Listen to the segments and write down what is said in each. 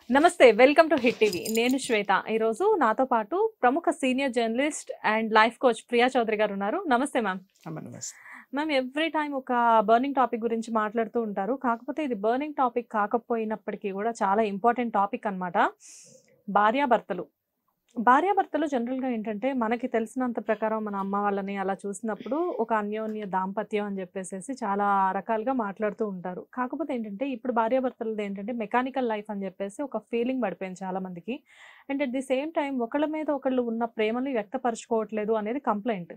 నమస్తే welcome to hit TV నేను శ్వేత ఈ రోజు నాతో పాటు ప్రముఖ senior journalist and life coach Priya Chaudhary గారు ఉన్నారు. నమస్తే మ్యామ్. మ్యామ్ ఎవ్రీ టైం ఒక బర్నింగ్ టాపిక్ గురించి మాట్లాడుతూ ఉంటారు. కాకపోతే ఇది బర్నింగ్ టాపిక్ కాకపోయినప్పటికీ కూడా చాలా ఇంపార్టెంట్ టాపిక్ అన్నమాట. భార్యాభర్తలు జనరల్గా ఏంటంటే మనకి తెలిసినంత ప్రకారం మన అమ్మ వాళ్ళని అలా చూసినప్పుడు ఒక అన్యోన్య దాంపత్యం అని చెప్పేసి చాలా రకాలుగా మాట్లాడుతూ ఉంటారు. కాకపోతే ఏంటంటే ఇప్పుడు భార్యాభర్తలది ఏంటంటే మెకానికల్ లైఫ్ అని చెప్పేసి ఒక ఫీలింగ్ పడిపోయింది చాలా మందికి. And at the same time ఒకళ్ళ మీద ఒకళ్ళు ఉన్న ప్రేమని వ్యక్తపరచుకోవట్లేదు అనేది కంప్లైంట్.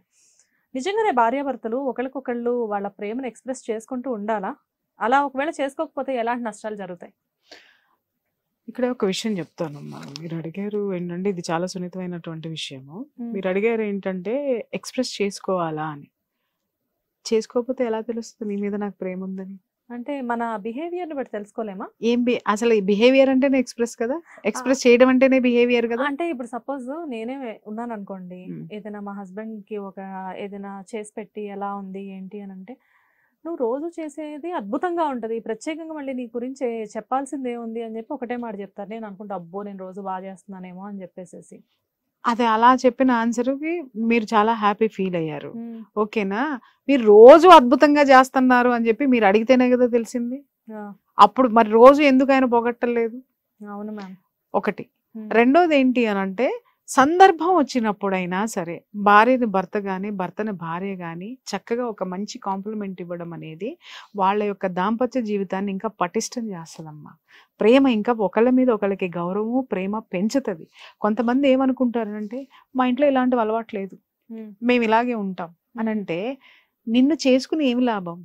నిజంగానే భార్యాభర్తలు ఒకరికొకళ్ళు వాళ్ళ ప్రేమను ఎక్స్ప్రెస్ చేసుకుంటూ ఉండాలా? అలా ఒకవేళ చేసుకోకపోతే ఎలాంటి నష్టాలు జరుగుతాయి? ఇక్కడ ఒక విషయం చెప్తానమ్మా. మీరు అడిగారు ఏంటంటే ఇది చాలా సున్నితమైనటువంటి విషయము. మీరు అడిగారు ఏంటంటే ఎక్స్ప్రెస్ చేసుకోవాలా అని. చేసుకోకపోతే ఎలా తెలుస్తుంది నీ మీద నాకు ప్రేమ ఉందని? అంటే మన బిహేవియర్ ని బట్టి తెలుసుకోలేమా? అసలు బిహేవియర్ అంటేనే ఎక్స్ప్రెస్ కదా, ఎక్స్ప్రెస్ చేయడం అంటేనే బిహేవియర్ కదా. అంటే ఇప్పుడు సపోజ్ నేనే ఉన్నాను అనుకోండి, ఏదైనా మా హస్బెండ్ కి ఒక ఏదైనా చేసి పెట్టి ఎలా ఉంది ఏంటి అని అంటే, నువ్వు రోజు చేసేది అద్భుతంగా ఉంటది, ప్రత్యేకంగా మళ్ళీ నీ గురించి చెప్పాల్సింది ఏముంది అని చెప్పి ఒకటే మాట చెప్తారు. నేను అనుకుంటా అబ్బో నేను రోజు బాగా చేస్తున్నానేమో అని చెప్పేసి. అది అలా చెప్పిన ఆన్సర్కి మీరు చాలా హ్యాపీ ఫీల్ అయ్యారు, ఓకేనా. మీరు రోజు అద్భుతంగా చేస్తున్నారు అని చెప్పి మీరు అడిగితేనే కదా తెలిసింది. అప్పుడు మరి రోజు ఎందుకు ఆయన పొగట్టలేదు? అవును మ్యామ్. ఒకటి. రెండోది ఏంటి అని అంటే, సందర్భం వచ్చినప్పుడైనా సరే భార్యని భర్త కానీ భర్తని భార్య కానీ చక్కగా ఒక మంచి కాంప్లిమెంట్ ఇవ్వడం అనేది వాళ్ళ యొక్క దాంపత్య జీవితాన్ని ఇంకా పటిష్టం చేస్తుందమ్మా. ప్రేమ ఇంకా ఒకళ్ళ మీద ఒకళ్ళకి గౌరవము ప్రేమ పెంచుతుంది. కొంతమంది ఏమనుకుంటారంటే మా ఇంట్లో ఇలాంటివి అలవాటు లేదు, మేము ఇలాగే ఉంటాం అని అంటే, నిన్ను చేసుకుని ఏమి లాభం?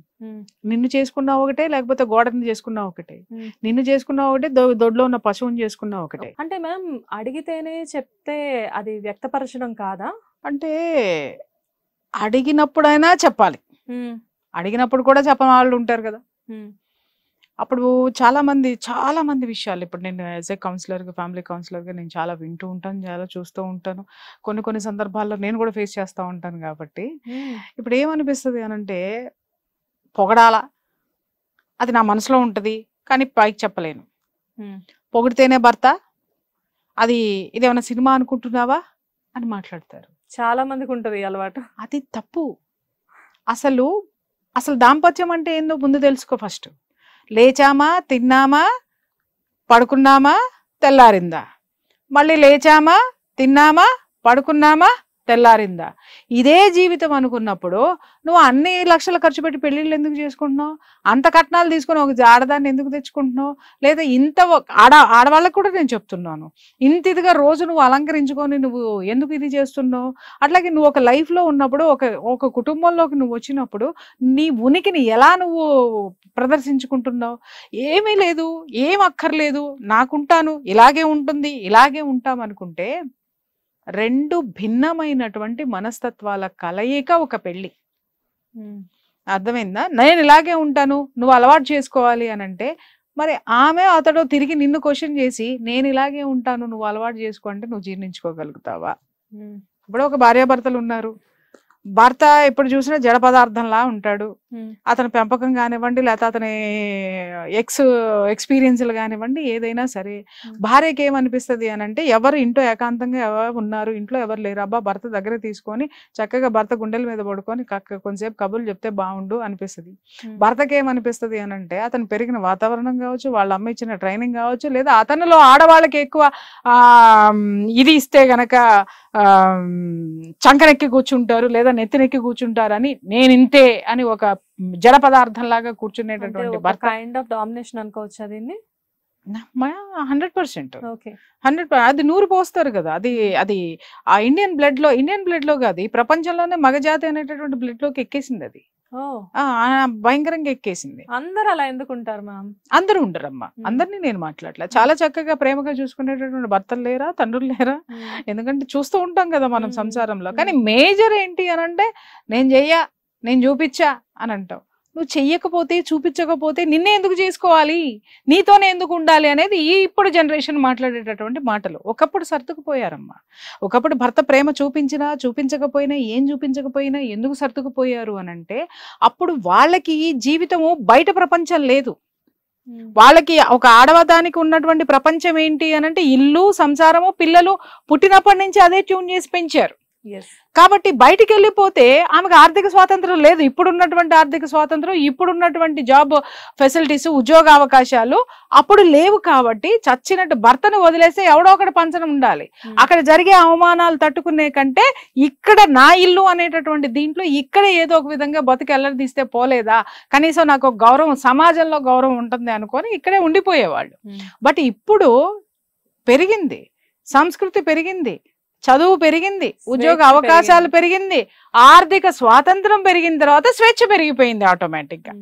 నిన్ను చేసుకున్నా ఒకటే, లేకపోతే గోడని చేసుకున్నా ఒకటే. నిన్ను చేసుకున్నా ఒకటే, దొడ్లో ఉన్న పశువుని చేసుకున్నా ఒకటే. అంటే మ్యామ్ అడిగితేనే చెప్తే అది వ్యక్తపరచడం కాదా? అంటే అడిగినప్పుడైనా చెప్పాలి, అడిగినప్పుడు కూడా చెప్పని వాళ్ళు ఉంటారు కదా. అప్పుడు చాలా మంది విషయాలు ఇప్పుడు నేను యాజ్ ఏ కౌన్సిలర్గా, ఫ్యామిలీ కౌన్సిలర్గా నేను చాలా వింటూ ఉంటాను, చాలా చూస్తూ ఉంటాను. కొన్ని సందర్భాల్లో నేను కూడా ఫేస్ చేస్తూ ఉంటాను. కాబట్టి ఇప్పుడు ఏమనిపిస్తుంది అనంటే, పొగడాలా, అది నా మనసులో ఉంటుంది కానీ పైకి చెప్పలేను. పొగిడితేనే భర్త, అది ఇదేమన్నా సినిమా అనుకుంటున్నావా అని మాట్లాడతారు. చాలా మందికి ఉంటుంది అలవాటు. అది తప్పు. అసలు దాంపత్యం అంటే ఏందో ముందు తెలుసుకో ఫస్ట్. లేచామా, తిన్నామా, పడుకున్నామా, తెల్లారిందా, మళ్ళీ లేచామా, తిన్నామా, పడుకున్నామా, తెల్లారిందా, ఇదే జీవితం అనుకున్నప్పుడు నువ్వు అన్ని లక్షలు ఖర్చు పెట్టి పెళ్ళిళ్ళు ఎందుకు చేసుకుంటున్నావు? అంత కట్నాలు తీసుకుని ఒక ఆడదాన్ని ఎందుకు తెచ్చుకుంటున్నావు? లేదా ఇంత ఆడవాళ్ళకు కూడా నేను చెప్తున్నాను, ఇంత ఇదిగా రోజు నువ్వు అలంకరించుకొని నువ్వు ఎందుకు ఇది చేస్తున్నావు? అట్లాగే నువ్వు ఒక లైఫ్లో ఉన్నప్పుడు, ఒక కుటుంబంలోకి నువ్వు వచ్చినప్పుడు నీ ఉనికిని ఎలా నువ్వు ప్రదర్శించుకుంటున్నావు? ఏమీ లేదు, ఏం అక్కర్లేదు, నాకుంటాను, ఇలాగే ఉంటుంది, ఇలాగే ఉంటాం అనుకుంటే రెండు భిన్నమైనటువంటి మనస్తత్వాల కలయిక ఒక పెళ్ళి. అర్థమైందా? నేను ఇలాగే ఉంటాను, నువ్వు అలవాటు చేసుకోవాలి అని అంటే, మరి ఆమె అతడు తిరిగి నిన్ను క్వశ్చన్ చేసి నేను ఇలాగే ఉంటాను నువ్వు అలవాటు చేసుకో అంటే నువ్వు జీర్ణించుకోగలుగుతావా? ఇప్పుడు ఒక భార్యాభర్తలు ఉన్నారు, భర్త ఎప్పుడు చూసినా జడ పదార్థంలా ఉంటాడు. అతని పెంపకం కానివ్వండి, లేకపోతే అతని ఎక్స్పీరియన్స్లు కానివ్వండి, ఏదైనా సరే భార్యకి ఏమనిపిస్తుంది అని అంటే, ఎవరు ఇంట్లో ఏకాంతంగా ఎవరు ఉన్నారు, ఇంట్లో ఎవరు లేరు, అబ్బా భర్త దగ్గర తీసుకొని చక్కగా భర్త గుండెల మీద పడుకొని కొంచెంసేపు కబుర్లు చెప్తే బాగుండు అనిపిస్తుంది. భర్తకి ఏమనిపిస్తుంది అని అంటే, అతను పెరిగిన వాతావరణం కావచ్చు, వాళ్ళ అమ్మ ఇచ్చిన ట్రైనింగ్ కావచ్చు, లేదా అతనిలో ఆడవాళ్ళకి ఎక్కువ ఇది ఇస్తే గనక చంకనెక్కి కూర్చుంటారు, లేదా నెత్తినెక్కి కూర్చుంటారు అని, నేను ఇంతే అని ఒక జడ పదార్థం లాగా కూర్చునేటటువంటి భర్త. కైండ్ ఆఫ్ డామినేషన్ అనుకోవచ్చు అది. 100%. 100%. అది నూరు పోస్తారు కదా. అది ఆ ఇండియన్ బ్లడ్ లో కాదు, ఈ ప్రపంచంలోనే మగజాతి అనేటటువంటి బ్లడ్ లోకి ఎక్కేసింది. అది భయంకరంగా ఎక్కేసింది. అందరు అలా ఎందుకుంటారు మ్యామ్? అందరూ ఉండరమ్మా, అందరినీ నేను మాట్లాడలే. చాలా చక్కగా ప్రేమగా చూసుకునేటటువంటి భర్తలు లేరా, తండ్రులు లేరా? ఎందుకంటే చూస్తూ ఉంటాం కదా మనం సంసారంలో. కానీ మేజర్ ఏంటి అని అంటే, నేను చెయ్యా, నేను చూపించా అని అంటావు. నువ్వు చెయ్యకపోతే, చూపించకపోతే నిన్నే ఎందుకు చేసుకోవాలి, నీతోనే ఎందుకు ఉండాలి అనేది ఇప్పుడు జనరేషన్ మాట్లాడేటటువంటి మాటలు. ఒకప్పుడు సర్దుకుపోయారమ్మా. ఒకప్పుడు భర్త ప్రేమ చూపించినా చూపించకపోయినా, ఏం చూపించకపోయినా ఎందుకు సర్దుకుపోయారు అని అంటే, అప్పుడు వాళ్ళకి జీవితము బయట ప్రపంచం లేదు. వాళ్ళకి ఒక ఆడవదానికి ఉన్నటువంటి ప్రపంచం ఏంటి అని అంటే ఇల్లు, సంసారము, పిల్లలు. పుట్టినప్పటి నుంచి అదే ట్యూన్ చేసి పెంచారు. కాబట్టి బయటికి వెళ్ళిపోతే ఆమెకు ఆర్థిక స్వాతంత్రం లేదు. ఇప్పుడున్నటువంటి ఆర్థిక స్వాతంత్రం, ఇప్పుడున్నటువంటి జాబ్ ఫెసిలిటీస్, ఉద్యోగ అవకాశాలు అప్పుడు లేవు. కాబట్టి చచ్చినట్టు భర్తను వదిలేస్తే ఎవడో ఒకటి పంచడం ఉండాలి. అక్కడ జరిగే అవమానాలు తట్టుకునే కంటే ఇక్కడ నా ఇల్లు అనేటటువంటి దీంట్లో ఇక్కడ ఏదో ఒక విధంగా బతికెళ్ళని తీస్తే పోలేదా, కనీసం నాకు ఒక గౌరవం, సమాజంలో గౌరవం ఉంటుంది అనుకొని ఇక్కడే ఉండిపోయేవాళ్ళు. బట్ ఇప్పుడు పెరిగింది, సంస్కృతి పెరిగింది, చదువు పెరిగింది, ఉద్యోగ అవకాశాలు పెరిగింది, ఆర్థిక స్వాతంత్రం పెరిగిన తర్వాత స్వేచ్ఛ పెరిగిపోయింది ఆటోమేటిక్ గా.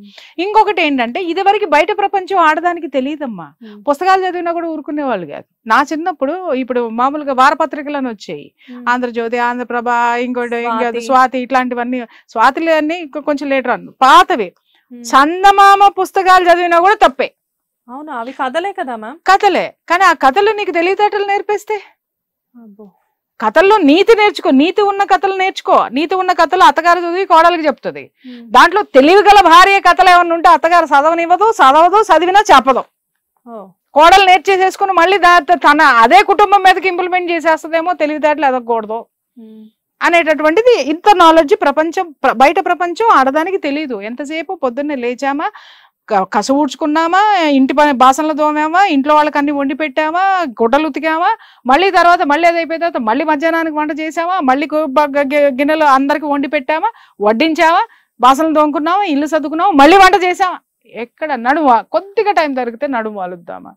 ఇంకొకటి ఏంటంటే ఇదివరకు బయట ప్రపంచం ఆడదానికి తెలియదమ్మా. పుస్తకాలు చదివినా కూడా ఊరుకునే వాళ్ళు కాదు. నా చిన్నప్పుడు ఇప్పుడు మామూలుగా వారపత్రికలను వచ్చాయి, ఆంధ్రజ్యోతి, ఆంధ్రప్రభ, ఇంకోటి స్వాతి, ఇట్లాంటివన్నీ. స్వాతిలు అన్ని కొంచెం లేటర్ అన్న పాతవి. చందమామ పుస్తకాలు చదివినా కూడా తప్పే. అవునా, అవి కథలే కదా మ్యామ్? కథలే, కానీ ఆ కథలు నీకు తెలివితేటలు నేర్పిస్తే, కథల్లో నీతి నేర్చుకో, నీతి ఉన్న కథలు నేర్చుకో. నీతి ఉన్న కథలు అత్తగారు చదివి కోడలికి చెప్తుంది. దాంట్లో తెలివి గల భార్య కథలు ఏమన్నా ఉంటే అత్తగారు చదవనివ్వదు, చదివినా చెప్పదు. కోడలు నేర్చేసేసుకుని మళ్ళీ తన అదే కుటుంబం మీదకి ఇంప్లిమెంట్ చేసేస్తుందేమో, తెలివితేటలు ఎదగకూడదు అనేటటువంటిది. ఇంత నాలెడ్జ్ ప్రపంచం, బయట ప్రపంచం ఆడదానికి తెలియదు. ఎంతసేపు పొద్దున్నే లేచామా, కస ఊడ్చుకున్నామా, ఇంటి పని బాసనలు తోమామా, ఇంట్లో వాళ్ళకి అన్ని వండి పెట్టామా, గుడ్డలు ఉతికామా, మళ్ళీ తర్వాత మళ్ళీ అది అయిపోయిన తర్వాత మళ్ళీ మధ్యాహ్నానికి వంట చేసామా, మళ్ళీ గిన్నెలు అందరికి వండి పెట్టామా, వడ్డించామా, బాసనలు తోముకున్నామా, ఇల్లు సర్దుకున్నామా, మళ్ళీ వంట చేసామా. ఎక్కడ నడుమ కొద్దిగా టైం దొరికితే నడుము వాలుద్దామా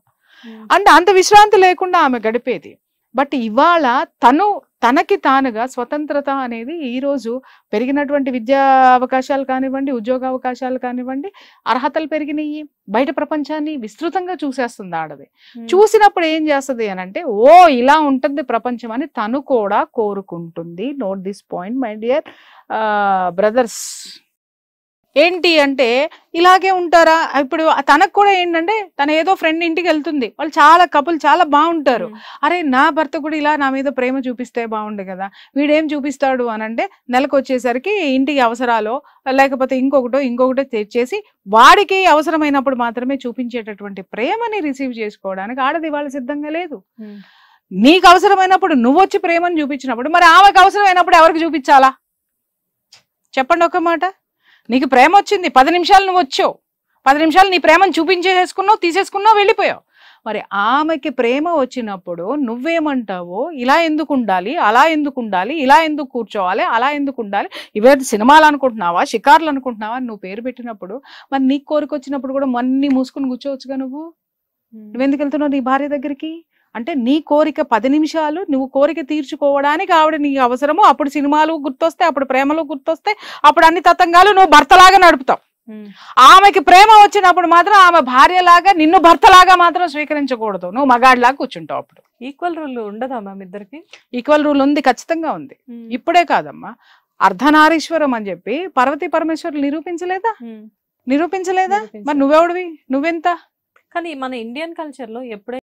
అంటే అంత విశ్రాంతి లేకుండా ఆమె గడిపేది. బట్ ఇవాళ తనకి తానుగా స్వతంత్రత అనేది ఈ రోజు పెరిగినటువంటి విద్యా అవకాశాలు కానివ్వండి, ఉద్యోగ అవకాశాలు కానివ్వండి, అర్హతలు పెరిగినాయి. బయట ప్రపంచాన్ని విస్తృతంగా చూసేస్తుంది ఆడది. చూసినప్పుడు ఏం చేస్తుంది అని అంటే, ఓ ఇలా ఉంటుంది ప్రపంచం అని తను కూడా కోరుకుంటుంది. Note this point my dear brothers. ఏంటి అంటే ఇలాగే ఉంటారా? ఇప్పుడు తనకు కూడా ఏంటంటే తన ఏదో ఫ్రెండ్ ఇంటికి వెళ్తుంది, వాళ్ళు చాలా కపుల్ చాలా బాగుంటారు. అరే నా భర్త కూడా ఇలా నా మీద ప్రేమ చూపిస్తే బాగుండు కదా, వీడేం చూపిస్తాడు అని అంటే నెలకు వచ్చేసరికి ఇంటికి అవసరాలు లేకపోతే ఇంకొకటో తెచ్చేసి వాడికి అవసరమైనప్పుడు మాత్రమే చూపించేటటువంటి ప్రేమని రిసీవ్ చేసుకోవడానికి ఆడది వాళ్ళ సిద్ధంగా లేదు. నీకు అవసరమైనప్పుడు నువ్వు వచ్చి ప్రేమను చూపించినప్పుడు మరి ఆమెకు అవసరమైనప్పుడు ఎవరికి చూపించాలా చెప్పండి ఒక మాట. నీకు ప్రేమ వచ్చింది, 10 నిమిషాలు నువ్వు వచ్చావు, 10 నిమిషాలు నీ ప్రేమను చూపించేసుకున్నావు, తీసేసుకున్నావు, వెళ్ళిపోయావు. మరి ఆమెకి ప్రేమ వచ్చినప్పుడు నువ్వేమంటావో, ఇలా ఎందుకు ఉండాలి, అలా ఎందుకు ఉండాలి, ఇలా ఎందుకు కూర్చోవాలి, అలా ఎందుకు ఉండాలి, ఇవే సినిమాలు అనుకుంటున్నావా, షికార్లు అనుకుంటున్నావా నువ్వు పేరు పెట్టినప్పుడు, మరి నీకు కోరిక వచ్చినప్పుడు కూడా మన్ని మూసుకుని కూర్చోవచ్చుగా. నువ్వెందుకు వెళ్తున్నావు నీ భార్య దగ్గరికి అంటే నీ కోరిక 10 నిమిషాలు నువ్వు కోరిక తీర్చుకోవడానికి ఆవిడ నీకు అవసరము. అప్పుడు సినిమాలు గుర్తొస్తాయి, అప్పుడు ప్రేమలు గుర్తొస్తాయి, అప్పుడు అన్ని తతంగాలు నువ్వు భర్తలాగా నడుపుతావు. ఆమెకి ప్రేమ వచ్చినప్పుడు మాత్రం ఆమె భార్యలాగా నిన్ను భర్తలాగా మాత్రం స్వీకరించకూడదు, నువ్వు మగాడిలాగా కూర్చుంటావు. అప్పుడు ఈక్వల్ రూల్ ఉండదా మ్యామ్ ఇద్దరికి? ఈక్వల్ రూల్ ఉంది, ఖచ్చితంగా ఉంది. ఇప్పుడే కాదమ్మా, అర్ధనారీశ్వరం అని చెప్పి పార్వతీ పరమేశ్వరులు నిరూపించలేదా? మరి నువ్వెవడివి, నువ్వెంత? కానీ మన ఇండియన్ కల్చర్ లో ఎప్పుడైతే